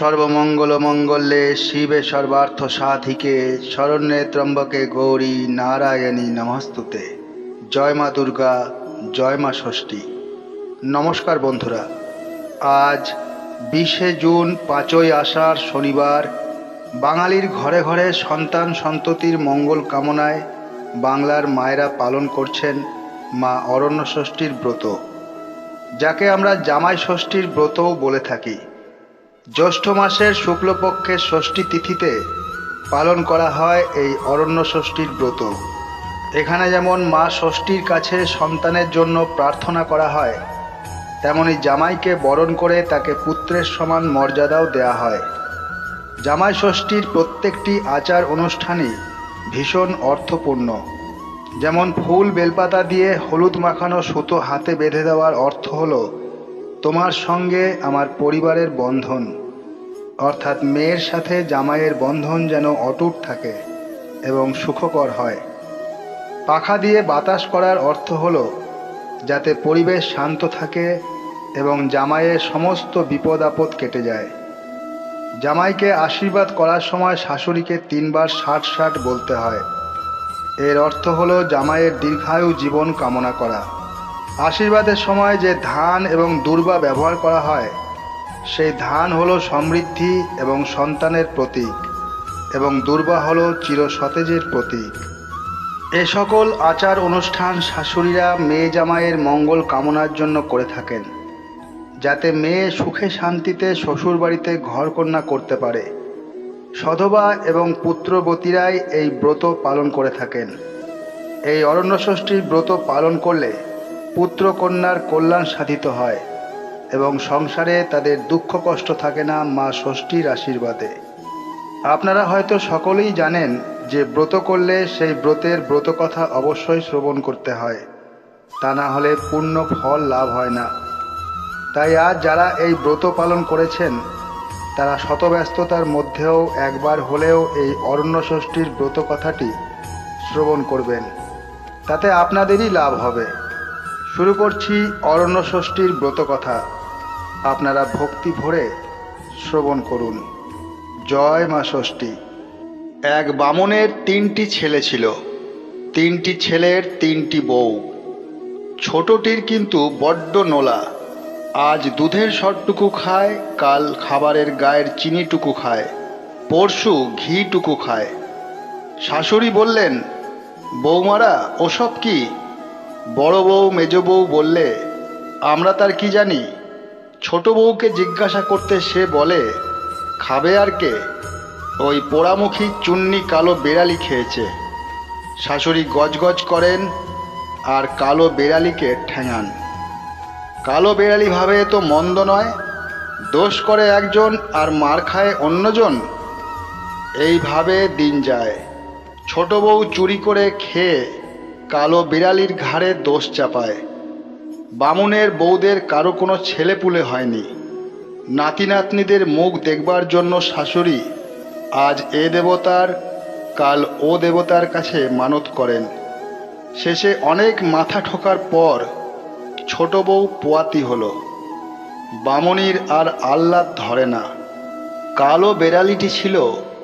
সর্বমঙ্গলমঙ্গলে শিবে সর্বার্থ সাধিকে শরণ্যে ত্র্যম্বকে গৌরী নারায়ণী নমস্তুতে। জয় মা দুর্গা, জয় মা ষষ্ঠী। নমস্কার বন্ধুরা, আজ 20শে জুন 5ই আষাঢ় শনিবার। বাঙালির ঘরে ঘরে সন্তান সন্ততির মঙ্গল কামনায় বাংলার মায়েরা পালন করছেন মা অরণ্য ষষ্ঠীর ব্রত, যাকে আমরা জামাই ষষ্ঠীর ব্রতও বলে থাকি। জ্যৈষ্ঠ মাসের শুক্লপক্ষের ষষ্ঠী তিথিতে পালন করা হয় এই অরণ্য ষষ্ঠীর ব্রত। এখানে যেমন মা ষষ্ঠীর কাছে সন্তানের জন্য প্রার্থনা করা হয়, তেমনি জামাইকে বরণ করে তাকে পুত্রের সমান মর্যাদাও দেয়া হয়। জামাই ষষ্ঠীর প্রত্যেকটি আচার অনুষ্ঠানই ভীষণ অর্থপূর্ণ। যেমন ফুল বেলপাতা দিয়ে হলুদ মাখানো সুতো হাতে বেঁধে দেওয়ার অর্থ হলো তোমার সঙ্গে আমার পরিবারের বন্ধন, অর্থাৎ মেয়ের সাথে জামাইয়ের বন্ধন যেন অটুট থাকে এবং সুখকর হয়। পাখা দিয়ে বাতাস করার অর্থ হলো যাতে পরিবেশ শান্ত থাকে এবং জামাইয়ের সমস্ত বিপদ আপদ কেটে যায়। জামাইকে আশীর্বাদ করার সময় শাশুড়িকে 3 বার 60-60 বলতে হয়। এর অর্থ হলো জামাইয়ের দীর্ঘায়ু জীবন কামনা করা। আশীর্বাদের সময় যে ধান এবং দূর্বা ব্যবহার করা হয়, সেই ধান হলো সমৃদ্ধি এবং সন্তানের প্রতীক, এবং দূর্বা হলো চির সতেজের প্রতীক। এ সকল আচার অনুষ্ঠান শাশুড়িরা মেয়ে জামাইয়ের মঙ্গল কামনার জন্য করে থাকেন, যাতে মেয়ে সুখে শান্তিতে শ্বশুরবাড়িতে ঘরকন্যা করতে পারে। সধবা এবং পুত্রবতীরাই এই ব্রত পালন করে থাকেন। এই অরণ্য ষষ্ঠীর ব্রত পালন করলে পুত্র কন্যার কল্যাণ সাধিত হয় এবং সংসারে তাদের দুঃখ কষ্ট থাকে না মা ষষ্ঠীর আশীর্বাদে। আপনারা হয়তো সকলেই জানেন যে ব্রত করলে সেই ব্রতের ব্রতকথা অবশ্যই শ্রবণ করতে হয়, তা না হলে পূর্ণ ফল লাভ হয় না। তাই আজ যারা এই ব্রত পালন করেছেন তারা শতব্যস্ততার মধ্যেও একবার হলেও এই অরণ্য ষষ্ঠীর ব্রত কথাটি শ্রবণ করবেন, তাতে আপনাদেরই লাভ হবে। শুরু করছি অরণ্য ষষ্ঠীর ব্রত কথা। আপনারা ভক্তি ভরে শ্রবণ করুন। জয় মা ষষ্ঠী। এক বামনের 3টি ছেলে ছিল। 3টি ছেলের 3টি বউ। ছোটটির কিন্তু বড্ড নোলা। আজ দুধের সরটুকু খায়, কাল খাবারের গায়ের চিনিটুকু খায়, পরশু ঘিটুকু খায়। শাশুড়ি বললেন, বৌমারা ওসব কি? বড় বউ মেজ বউ বললে, আমরা তার কি জানি। ছোট বউকে জিজ্ঞাসা করতে সে বলে, খাবে আর কে? ওই পোড়ামুখী চুন্নি কালো বেড়ালি খেয়েছে। শাশুড়ি গজগজ করেন আর কালো বেড়ালিকে ঠ্যাঙান। কালো বেড়ালি ভাবে তো মন্দ নয়, দোষ করে একজন আর মার খায় অন্যজন। এইভাবে দিন যায়। ছোট বউ চুরি করে খেয়ে কালো বিড়ালির ঘাড়ে দোষ চাপায়। বামুনের বউদের কারো কোনো ছেলেপুলে হয়নি। নাতি নাতনিদের মুখ দেখবার জন্য শাশুড়ি আজ এ দেবতার, কাল ও দেবতার কাছে মানত করেন। শেষে অনেক মাথা ঠোকার পর ছোট বউ পোয়াতি হলো। বামুনির আর আহ্লাদ ধরে না। কালো বেড়ালিটি ছিল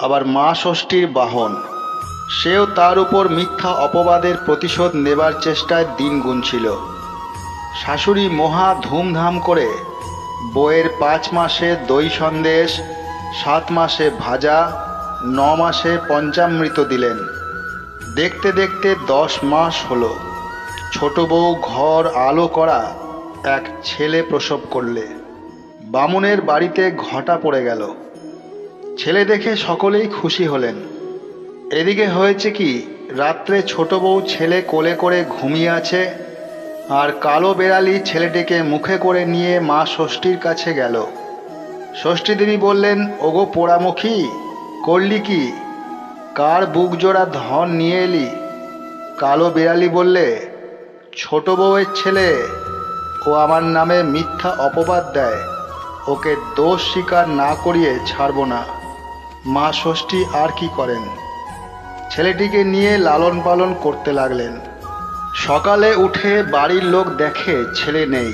আবার মা ষষ্ঠীর বাহন। সেও তার উপর মিথ্যা অপবাদের প্রতিশোধ নেবার চেষ্টায় দিন গুনছিল। শাশুড়ি মহা ধুমধাম করে বউয়ের 5 মাসে দই সন্দেশ, 7 মাসে ভাজা, 9 মাসে পঞ্চামৃত দিলেন। দেখতে দেখতে 10 মাস হলো। ছোট বউ ঘর আলো করা এক ছেলে প্রসব করলে। বামুনের বাড়িতে ঘটা পড়ে গেল। ছেলে দেখে সকলেই খুশি হলেন। এদিকে হয়েছে কি, রাত্রে ছোট বউ ছেলে কোলে করে ঘুমিয়ে আছে, আর কালো বেড়ালি ছেলেটিকে মুখে করে নিয়ে মা ষষ্ঠীর কাছে গেল। ষষ্ঠী দেবী বললেন, ওগো পোড়ামুখী, করলি কি? কার বুক জোড়া ধন নিয়ে এলি? কালো বেড়ালি বললে, ছোট বউয়ের ছেলে, ও আমার নামে মিথ্যা অপবাদ দেয়, ওকে দোষ স্বীকার না করিয়ে ছাড়ব না। মা ষষ্ঠী আর কি করেন, ছেলেটিকে নিয়ে লালন পালন করতে লাগলেন। সকালে উঠে বাড়ির লোক দেখে ছেলে নেই।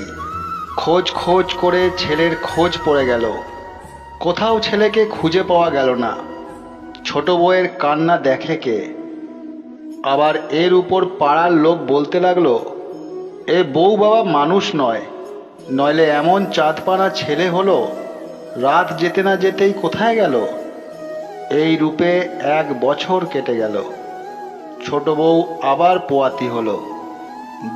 খোঁজ খোঁজ করে ছেলের খোঁজ পড়ে গেল। কোথাও ছেলেকে খুঁজে পাওয়া গেল না। ছোট বউয়ের কান্না দেখে কে? আবার এর উপর পাড়ার লোক বলতে লাগলো, এ বউ বাবা মানুষ নয়, নইলে এমন চাঁদপানা ছেলে হলো, রাত যেতে না যেতেই কোথায় গেল। এই রূপে 1 বছর কেটে গেল। ছোট বউ আবার পোয়াতি হলো।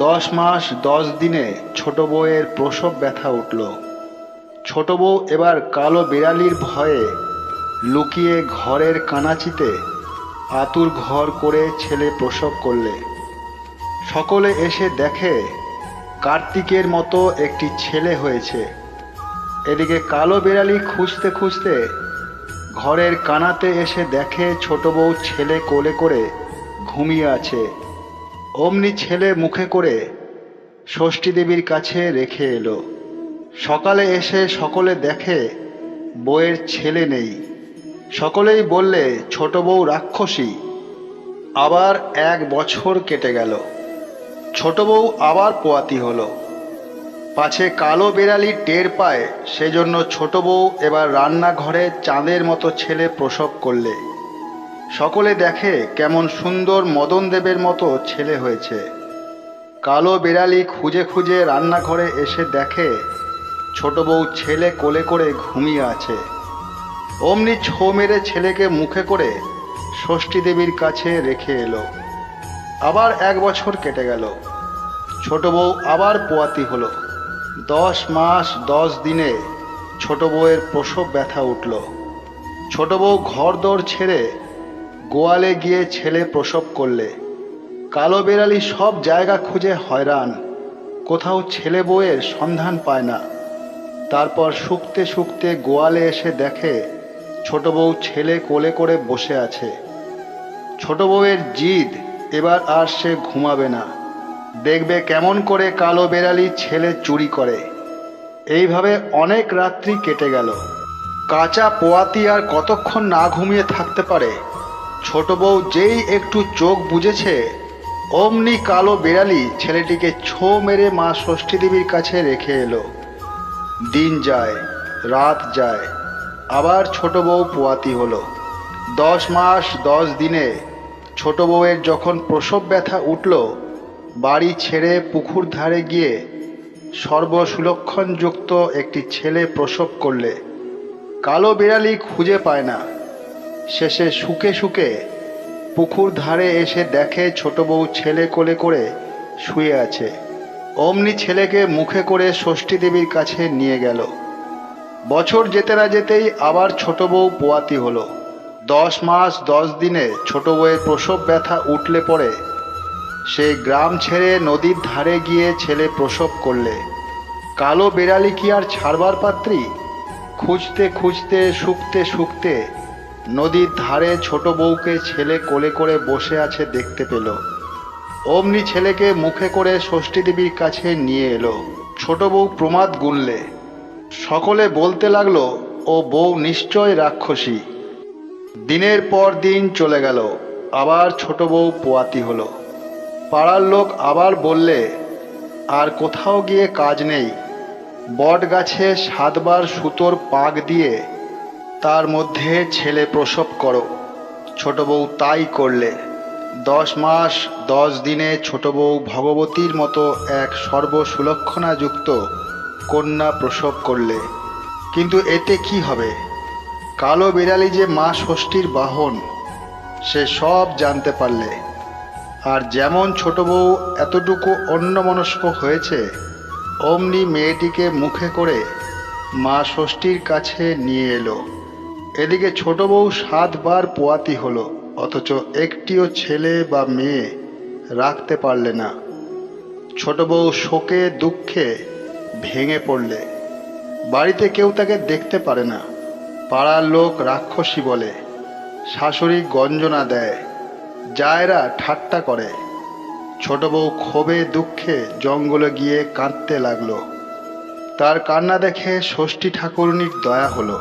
10 মাস 10 দিনে ছোট বউয়ের প্রসব ব্যথা উঠল। ছোট বউ এবার কালো বিড়ালির ভয়ে লুকিয়ে ঘরের কানাচিতে আতুর ঘর করে ছেলে প্রসব করলে। সকলে এসে দেখে কার্তিকের মতো একটি ছেলে হয়েছে। এদিকে কালো বিড়ালি খুঁজতে খুঁজতে ঘরের কানাতে এসে দেখে ছোট বউ ছেলে কোলে করে ঘুমিয়ে আছে। অমনি ছেলে মুখে করে ষষ্ঠী দেবীর কাছে রেখে এলো। সকালে এসে সকলে দেখে বউয়ের ছেলে নেই। সকলেই বললে ছোট বউ রাক্ষসী। আবার 1 বছর কেটে গেল। ছোট বউ আবার পোয়াতি হলো। পাছে কালো বিড়ালি টের পায়, সেজন্য ছোট বউ এবার রান্নাঘরে চাঁদের মতো ছেলে প্রসব করলে। সকলে দেখে কেমন সুন্দর মদন দেবের মতো ছেলে হয়েছে। কালো বিড়ালি খুঁজে খুঁজে রান্নাঘরে এসে দেখে ছোট বউ ছেলে কোলে করে ঘুমিয়ে আছে। অমনি ছো মেরে ছেলেকে মুখে করে ষষ্ঠী দেবীর কাছে রেখে এলো। আবার 1 বছর কেটে গেল। ছোট বউ আবার পোয়াতি হলো। 10 মাস 10 দিনে ছোট বউয়ের প্রসব ব্যথা উঠল। ছোট বউ ঘরদোর ছেড়ে গোয়ালে গিয়ে ছেলে প্রসব করলে। কালো বিড়ালি সব জায়গা খুঁজে হয়রান, কোথাও ছেলে বউয়ের সন্ধান পায় না। তারপর শুকতে শুকতে গোয়ালে এসে দেখে ছোট বউ ছেলে কোলে করে বসে আছে। ছোট বউয়ের জিদ, এবার আর সে ঘুমাবে না, দেখবে কেমন করে কালো বিড়ালি ছেলে চুরি করে। এইভাবে অনেক রাত্রি কেটে গেল। কাঁচা পোয়াতি আর কতক্ষণ না ঘুমিয়ে থাকতে পারে। ছোট বউ যেই একটু চোখ বুজেছে, অমনি কালো বিড়ালি ছেলেটিকে ছো মেরে মা ষষ্ঠী দেবীর কাছে রেখে এলো। দিন যায়, রাত যায়, আবার ছোট বউ পোয়াতি হলো। 10 মাস 10 দিনে ছোট বউয়ের যখন প্রসব ব্যথা উঠল, বাড়ি ছেড়ে পুকুর ধারে গিয়ে সর্বসুলক্ষণযুক্ত একটি ছেলে প্রসব করলে। কালো বিড়ালি খুঁজে পায় না। শেষে শুকে শুকে পুকুর ধারে এসে দেখে ছোট বউ ছেলে কোলে করে শুয়ে আছে। অমনি ছেলেকে মুখে করে ষষ্ঠী দেবীর কাছে নিয়ে গেল। বছর যেতে না যেতেই আবার ছোট বউ পোয়াতি হলো। 10 মাস 10 দিনে ছোট বউয়ের প্রসব ব্যথা উঠলে পরে সে গ্রাম ছেড়ে নদীর ধারে গিয়ে ছেলে প্রসব করলে। কালো বিড়ালি কি আর ছাড়বার পাত্রী? খুঁজতে খুঁজতে শুকতে শুকতে নদীর ধারে ছোট বউকে ছেলে কোলে করে বসে আছে দেখতে পেল। অমনি ছেলেকে মুখে করে ষষ্ঠী দেবীর কাছে নিয়ে এলো। ছোট বউ প্রমাদ গুনলে। সকলে বলতে লাগলো, ও বউ নিশ্চয় রাক্ষসী। দিনের পর দিন চলে গেল। আবার ছোট বউ পোয়াতি হলো। পাড়ার লোক আবার বললে, আর কোথাও গিয়ে কাজ নেই, বট গাছে 7 বার সুতোর পাক দিয়ে তার মধ্যে ছেলে প্রসব করো। ছোট বউ তাই করলে। 10 মাস 10 দিনে ছোট বউ ভগবতীর মতো এক সর্বসুলক্ষণাযুক্ত কন্যা প্রসব করলে। কিন্তু এতে কি হবে? কালো বিড়ালি যে মা ষষ্ঠীর বাহন, সে সব জানতে পারলে। আর যেমন ছোট বউ এতটুকু অন্যমনস্ক হয়েছে, অমনি মেয়েটিকে মুখে করে মা ষষ্ঠীর কাছে নিয়ে এলো। এদিকে ছোট বউ 7 বার পোয়াতি হলো, অথচ একটিও ছেলে বা মেয়ে রাখতে পারলে না। ছোট বউ শোকে দুঃখে ভেঙে পড়লে। বাড়িতে কেউ তাকে দেখতে পারে না। পাড়ার লোক রাক্ষসী বলে, শাশুড়ি গঞ্জনা দেয়, জায়রা ঠাট্টা করে। ছোট বউ ক্ষোভে দুঃখে জঙ্গলে গিয়ে কাঁদতে লাগলো। তার কান্না দেখে ষষ্ঠী ঠাকুরনির দয়া হলো।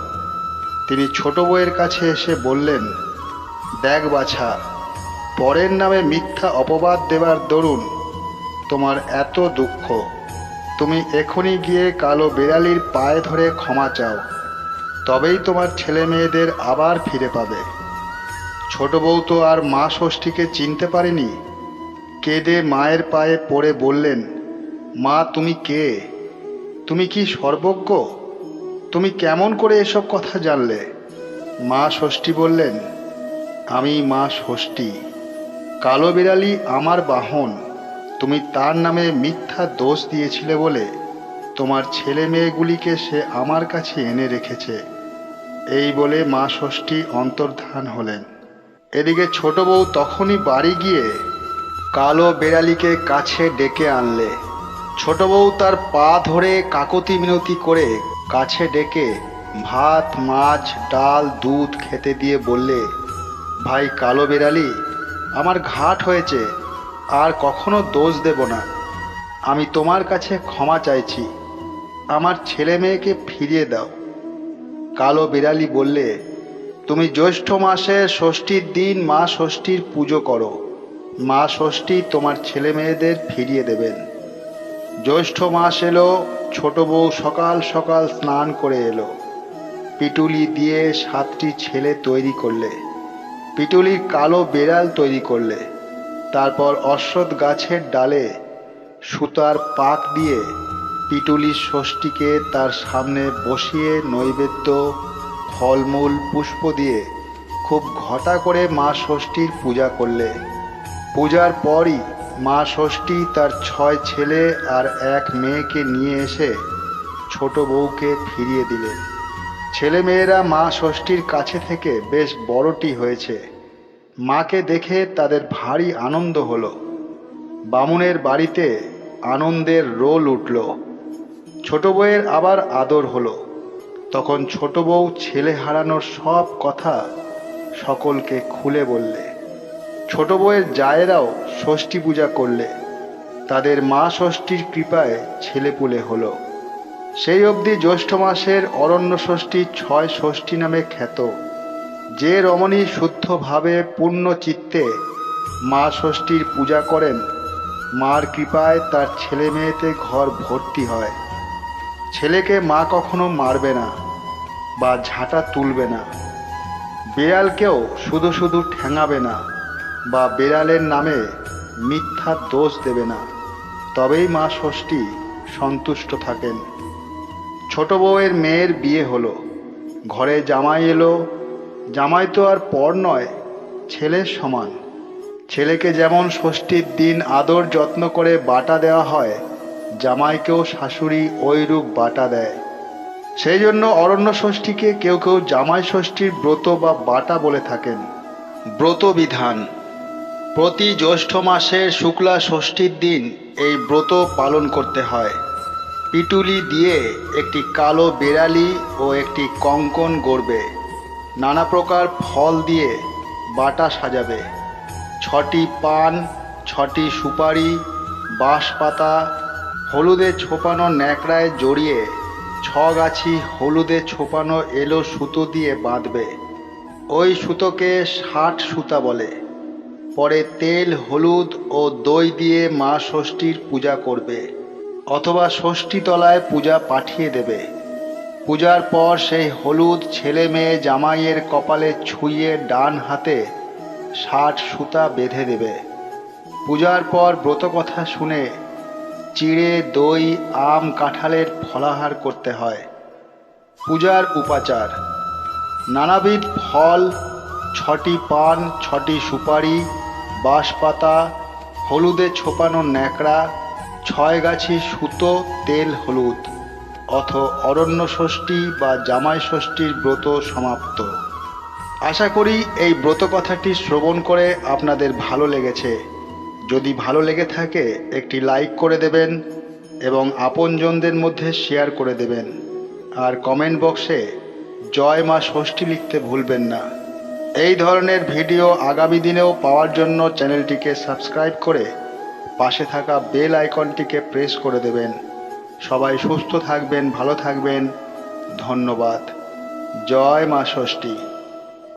তিনি ছোট বউয়ের কাছে এসে বললেন, দেখ বাছা, পরের নামে মিথ্যা অপবাদ দেবার দরুন তোমার এত দুঃখ। তুমি এখনই গিয়ে কালো বিড়ালির পায়ে ধরে ক্ষমা চাও, তবেই তোমার ছেলে মেয়েদের আবার ফিরে পাবে। ছোট বউ তো আর মা ষষ্ঠীকে চিনতে পারেনি। কেঁদে মায়ের পায়ে পড়ে বললেন, মা তুমি কে? তুমি কি সর্বজ্ঞ? তুমি কেমন করে এসব কথা জানলে? মা ষষ্ঠী বললেন, আমি মা ষষ্ঠী। কালো বিড়ালি আমার বাহন। তুমি তার নামে মিথ্যা দোষ দিয়েছিলে বলে তোমার ছেলে মেয়েগুলিকে সে আমার কাছে এনে রেখেছে। এই বলে মা ষষ্ঠী অন্তর্ধান হলেন। এদিকে ছোট বউ তখনই বাড়ি গিয়ে কালো বিড়ালিকে কাছে ডেকে আনলে। ছোট বউ তার পা ধরে কাকতি মিনতি করে কাছে ডেকে ভাত, মাছ, ডাল, দুধ খেতে দিয়ে বললে, ভাই কালো বিড়ালি, আমার ঘাট হয়েছে, আর কখনো দোষ দেব না। আমি তোমার কাছে ক্ষমা চাইছি। আমার ছেলে মেয়েকে ফিরিয়ে দাও। কালো বিড়ালি বললে, তুমি জ্যৈষ্ঠ মাসের ষষ্ঠীর দিন মা ষষ্ঠীর পুজো করো। মা ষষ্ঠী তোমার ছেলে মেয়েদের ফিরিয়ে দেবেন। জ্যৈষ্ঠ মাস এলো। ছোট বউ সকাল সকাল স্নান করে এলো। পিটুলি দিয়ে 7টি ছেলে তৈরি করলে। পিটুলির কালো বেড়াল তৈরি করলে। তারপর অশ্বত্থ গাছের ডালে সুতার পাক দিয়ে পিটুলির ষষ্ঠীকে তার সামনে বসিয়ে নৈবেদ্য, ফলমূল, পুষ্প দিয়ে খুব ঘটা করে মা ষষ্ঠীর পূজা করলে। পূজার পরই মা ষষ্ঠী তার 6 ছেলে আর 1 মেয়েকে নিয়ে এসে ছোট বউকে ফিরিয়ে দিলেন। ছেলে মেয়েরা মা ষষ্ঠীর কাছে থেকে বেশ বড়টি হয়েছে। মাকে দেখে তাদের ভারী আনন্দ হলো। বামুনের বাড়িতে আনন্দের রোল উঠল। ছোট বউয়ের আবার আদর হলো। তখন ছোট বউ ছেলে হারানোর সব কথা সকলকে খুলে বললে। ছোট বউয়ের জায়েরাও ষষ্ঠী পূজা করলে। তাদের মা ষষ্ঠীর কৃপায় ছেলেপুলে হলো। সেই অবধি জ্যৈষ্ঠ মাসের অরণ্য ষষ্ঠী 6 ষষ্ঠী নামে খ্যাত। যে রমণী শুদ্ধভাবে পূর্ণ চিত্তে মা ষষ্ঠীর পূজা করেন, মার কৃপায় তার ছেলে মেয়েতে ঘর ভর্তি হয়। ছেলেকে মা কখনো মারবে না বা ঝাঁটা তুলবে না। বিড়ালকেও শুধু শুধু ঠ্যাঙাবে না বা বিড়ালের নামে মিথ্যা দোষ দেবে না। তবেই মা ষষ্ঠী সন্তুষ্ট থাকেন। ছোট বউয়ের মেয়ের বিয়ে হলো। ঘরে জামাই এলো। জামাই তো আর পর নয়, ছেলের সমান। ছেলেকে যেমন ষষ্ঠীর দিন আদর যত্ন করে বাটা দেওয়া হয়, জামাইকেও শাশুড়ি ওইরূপ বাটা দেয়। সেই জন্য অরণ্য ষষ্ঠীকে কেউ কেউ জামাই ষষ্ঠীর ব্রত বা বাটা বলে থাকেন। ব্রত বিধান: প্রতি জ্যৈষ্ঠ মাসের শুক্লা ষষ্ঠীর দিন এই ব্রত পালন করতে হয়। পিটুলি দিয়ে একটি কালো বিড়ালি ও একটি কঙ্কন গড়বে। নানা প্রকার ফল দিয়ে বাটা সাজাবে। 6টি পান, 6টি সুপারি, বাঁশপাতা, হলুদে ছোপানো ন্যাকড়ায় জড়িয়ে 6 গাছি হলুদে ছোপানো এলো সুতো দিয়ে বাঁধবে। ওই সুতোকে 60 সুতা বলে। পরে তেল, হলুদ ও দই দিয়ে মা ষষ্ঠীর পূজা করবে, অথবা ষষ্ঠীতলায় পূজা পাঠিয়ে দেবে। পূজার পর সেই হলুদ ছেলে মেয়ে জামাইয়ের কপালে ছুঁয়ে ডান হাতে 60 সুতা বেঁধে দেবে। পূজার পর ব্রতকথা শুনে চিড়ে, দই, আম, কাঁঠালের ফলাহার করতে হয়। পূজার উপাচার: নানাবিধ ফল, 6টি পান, 6টি সুপারি, বাঁশপাতা, হলুদে ছোপানো ন্যাকড়া, 6 গাছি সুতো, তেল, হলুদ। অথ অরণ্য ষষ্ঠী বা জামাই ষষ্ঠীর ব্রত সমাপ্ত। আশা করি এই ব্রত কথাটি শ্রবণ করে আপনাদের ভালো লেগেছে। যদি ভালো লেগে থাকে একটি লাইক করে দেবেন এবং আপনজনদের মধ্যে শেয়ার করে দেবেন। আর কমেন্ট বক্সে জয় মা ষষ্ঠী লিখতে ভুলবেন না। এই ধরনের ভিডিও আগামী দিনেও পাওয়ার জন্য চ্যানেলটিকে সাবস্ক্রাইব করে পাশে থাকা বেল আইকনটিকে প্রেস করে দেবেন। সবাই সুস্থ থাকবেন, ভালো থাকবেন। ধন্যবাদ। জয় মা ষষ্ঠী।